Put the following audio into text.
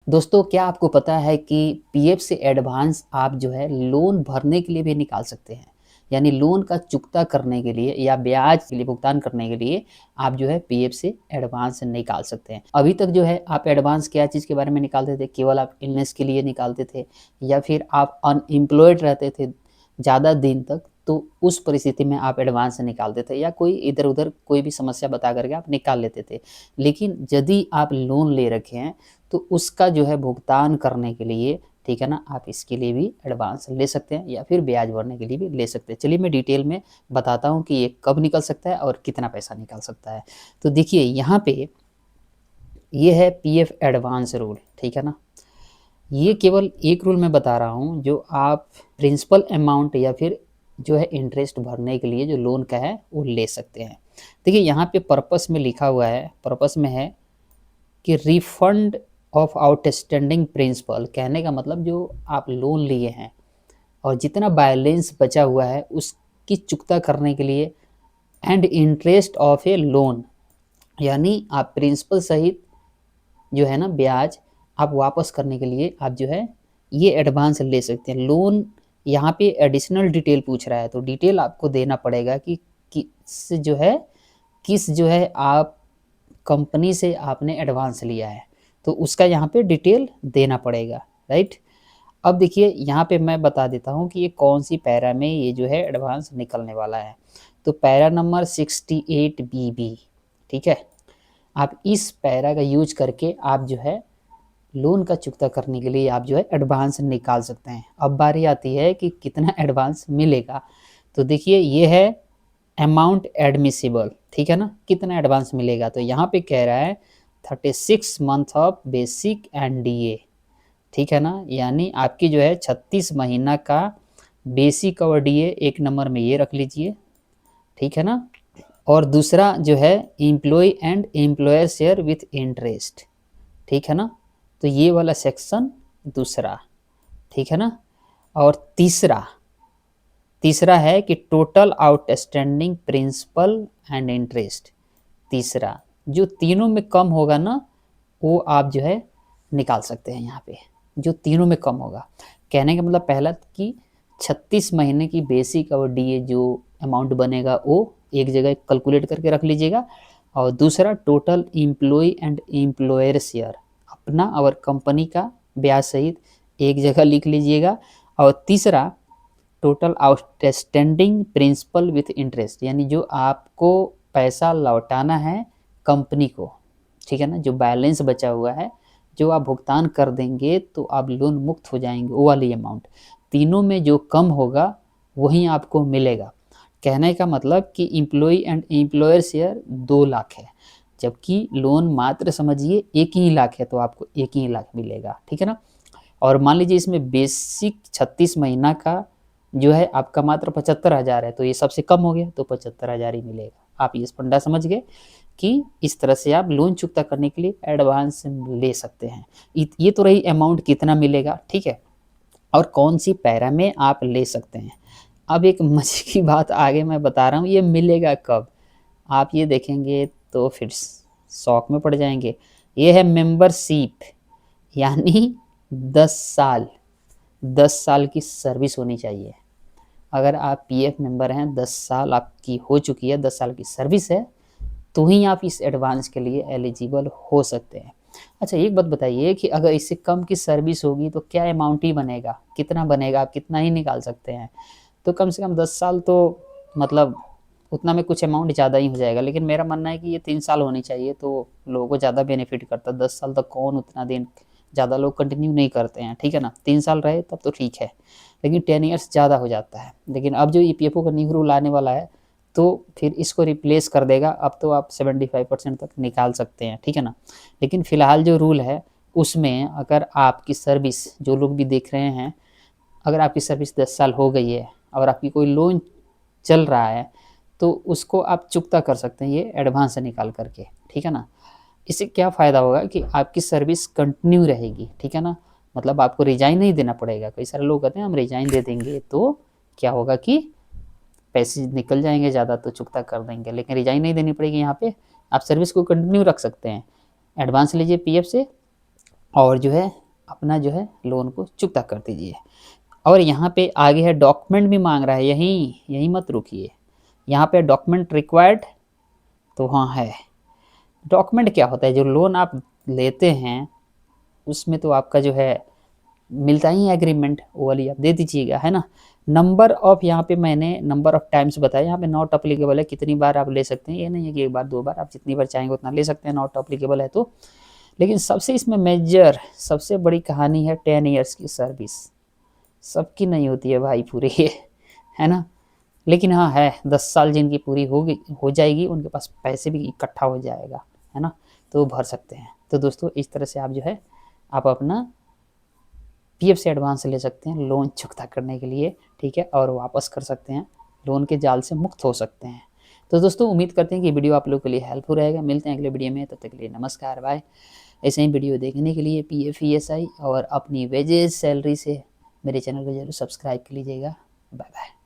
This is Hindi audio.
दोस्तों क्या आपको पता है कि पीएफ से एडवांस आप जो है लोन भरने के लिए भी निकाल सकते हैं। यानी लोन का चुकता करने के लिए या ब्याज के लिए भुगतान करने के लिए आप जो है पीएफ से एडवांस निकाल सकते हैं। अभी तक जो है आप एडवांस क्या चीज़ के बारे में निकालते थे? केवल आप इलनेस के लिए निकालते थे या फिर आप अनएम्प्लॉयड रहते थे ज़्यादा दिन तक, तो उस परिस्थिति में आप एडवांस निकालते थे या कोई इधर-उधर कोई भी समस्या बता कर के आप निकाल लेते थे। लेकिन यदि आप लोन ले रखे हैं तो उसका जो है भुगतान करने के लिए, ठीक है ना, आप इसके लिए भी एडवांस ले सकते हैं या फिर ब्याज भरने के लिए भी ले सकते हैं। चलिए मैं डिटेल में बताता हूँ कि ये कब निकल सकता है और कितना पैसा निकाल सकता है। तो देखिए यहाँ पे ये है पीएफ एडवांस रूल, ठीक है ना। ये केवल एक रूल मैं बता रहा हूँ जो आप प्रिंसिपल अमाउंट या फिर जो है इंटरेस्ट भरने के लिए जो लोन का है वो ले सकते हैं। देखिए यहाँ पे पर्पस में लिखा हुआ है, पर्पस में है कि रिफंड ऑफ आउटस्टैंडिंग प्रिंसिपल। कहने का मतलब जो आप लोन लिए हैं और जितना बैलेंस बचा हुआ है उसकी चुकता करने के लिए, and interest of A loan, यानी आप प्रिंसिपल सहित जो है ना ब्याज आप वापस करने के लिए आप जो है ये एडवांस ले सकते हैं। लोन यहाँ पे एडिशनल डिटेल पूछ रहा है तो डिटेल आपको देना पड़ेगा कि किस जो है आप कंपनी से आपने एडवांस लिया है, तो उसका यहाँ पे डिटेल देना पड़ेगा, राइट। अब देखिए यहाँ पे मैं बता देता हूँ कि ये कौन सी पैरा में ये जो है एडवांस निकलने वाला है। तो पैरा नंबर 68 BB, ठीक है। आप इस पैरा का यूज करके आप जो है लोन का चुकता करने के लिए आप जो है एडवांस निकाल सकते हैं। अब बारी आती है कि कितना एडवांस मिलेगा। तो देखिए ये है अमाउंट एडमिसिबल, ठीक है ना, कितना एडवांस मिलेगा। तो यहाँ पे कह रहा है 36 month of basic and DA, ठीक है ना, यानी आपकी जो है 36 महीना का बेसिक और डीए एक नंबर में ये रख लीजिए, ठीक है ना। और दूसरा जो है employ and employer share with interest, ठीक है ना, तो ये वाला सेक्शन दूसरा, ठीक है ना। और तीसरा तीसरा है कि total outstanding principal and interest, तीसरा जो तीनों में कम होगा ना वो आप जो है निकाल सकते हैं यहाँ पे, जो तीनों में कम होगा। कहने का मतलब पहला कि 36 महीने की बेसिक और डीए जो अमाउंट बनेगा वो एक जगह कैलकुलेट करके रख लीजिएगा। और दूसरा total employ and employer share, अपना और कंपनी का ब्याज सहित एक जगह लिख लीजिएगा। और तीसरा total outstanding principal with interest, यानी जो आपको पैसा लौटाना है कंपनी को, ठीक है ना, जो बैलेंस बचा हुआ है जो आप भुगतान कर देंगे तो आप लोन मुक्त हो जाएंगे, वो वाली अमाउंट। तीनों में जो कम होगा वही आपको मिलेगा। कहने का मतलब कि employ and employer share 2 lakh है, जबकि लोन मात्र समझिए 1 ही लाख है, तो आपको 1 ही लाख मिलेगा, ठीक है ना। और मान लीजिए इसमें बेसिक 36 महीना का जो है आपका मात्र 75,000 है, तो ये सबसे कम हो गया, तो 75,000 ही मिलेगा। आप ये फंडा समझ गए कि इस तरह से आप लोन चुकता करने के लिए एडवांस ले सकते हैं। ये तो रही अमाउंट कितना मिलेगा, ठीक है। और कौन सी पैरा में आप ले सकते हैं। अब एक मजे की बात आगे मैं बता रहा हूँ, ये मिलेगा कब, आप ये देखेंगे तो फिर शौक में पड़ जाएंगे। ये है मेंबरशिप, यानी 10 साल, 10 साल की सर्विस होनी चाहिए। अगर आप पीएफ मेंबर हैं, 10 साल आपकी हो चुकी है, 10 साल की सर्विस है, तो ही आप इस एडवांस के लिए एलिजिबल हो सकते हैं। अच्छा एक बात बताइए कि अगर इससे कम की सर्विस होगी तो क्या अमाउंट ही बनेगा, कितना बनेगा, आप कितना ही निकाल सकते हैं। तो कम से कम 10 साल तो मतलब उतना में कुछ अमाउंट ज़्यादा ही हो जाएगा। लेकिन मेरा मानना है कि ये 3 साल होनी चाहिए तो लोगों को ज़्यादा बेनिफिट करता है। 10 साल तक कौन उतना दिन, ज़्यादा लोग कंटिन्यू नहीं करते हैं, ठीक है ना। 3 साल रहे तब तो ठीक है, लेकिन 10 ईयर्स ज़्यादा हो जाता है। लेकिन अब जो ईपीएफओ का न्यू रूल आने वाला है तो फिर इसको रिप्लेस कर देगा। अब तो आप 75% तक निकाल सकते हैं, ठीक है ना। लेकिन फ़िलहाल जो रूल है उसमें अगर आपकी सर्विस, जो लोग भी देख रहे हैं, अगर आपकी सर्विस 10 साल हो गई है और आपकी कोई लोन चल रहा है तो उसको आप चुकता कर सकते हैं ये एडवांस से निकाल करके, ठीक है ना। इससे क्या फ़ायदा होगा कि आपकी सर्विस कंटिन्यू रहेगी, ठीक है ना। मतलब आपको रिजाइन नहीं देना पड़ेगा। कई सारे लोग कहते हैं हम रिजाइन दे देंगे तो क्या होगा कि पैसे निकल जाएंगे ज़्यादा तो चुकता कर देंगे, लेकिन रिजाइन नहीं देनी पड़ेगी। यहाँ पे आप सर्विस को कंटिन्यू रख सकते हैं। एडवांस लीजिए पीएफ से, और जो है अपना जो है लोन को चुकता कर दीजिए। और यहाँ पे आगे है डॉक्यूमेंट भी मांग रहा है, यहीं मत रुकिए, यहाँ पे डॉक्यूमेंट रिक्वायर्ड, तो हाँ है। डॉक्यूमेंट क्या होता है, जो लोन आप लेते हैं उसमें तो आपका जो है मिलता ही है एग्रीमेंट, वो वाली आप दे दीजिएगा, है ना। नंबर ऑफ, यहाँ पे मैंने नंबर ऑफ टाइम्स बताया, यहाँ पे नॉट अप्लीकेबल है, कितनी बार आप ले सकते हैं, ये नहीं है कि एक बार दो बार, आप जितनी बार चाहेंगे उतना ले सकते हैं, नॉट अप्लीकेबल है तो। लेकिन सबसे इसमें मेजर, सबसे बड़ी कहानी है 10 ईयर्स की सर्विस। सबकी नहीं होती है भाई पूरी है ना। लेकिन हाँ है, 10 साल जिनकी पूरी हो जाएगी उनके पास पैसे भी इकट्ठा हो जाएगा, है ना, तो वो भर सकते हैं। तो दोस्तों इस तरह से आप जो है आप अपना पीएफ से एडवांस ले सकते हैं लोन चुकता करने के लिए, ठीक है, और वापस कर सकते हैं, लोन के जाल से मुक्त हो सकते हैं। तो दोस्तों उम्मीद करते हैं कि वीडियो आप लोगों के लिए हेल्पफुल रहेगा। मिलते हैं अगले वीडियो में, तब तक के लिए नमस्कार, बाय। ऐसे ही वीडियो देखने के लिए पीएफ ईएसआई और अपनी वेजेस सैलरी से मेरे चैनल को जरूर सब्सक्राइब कर लीजिएगा। Bye bye.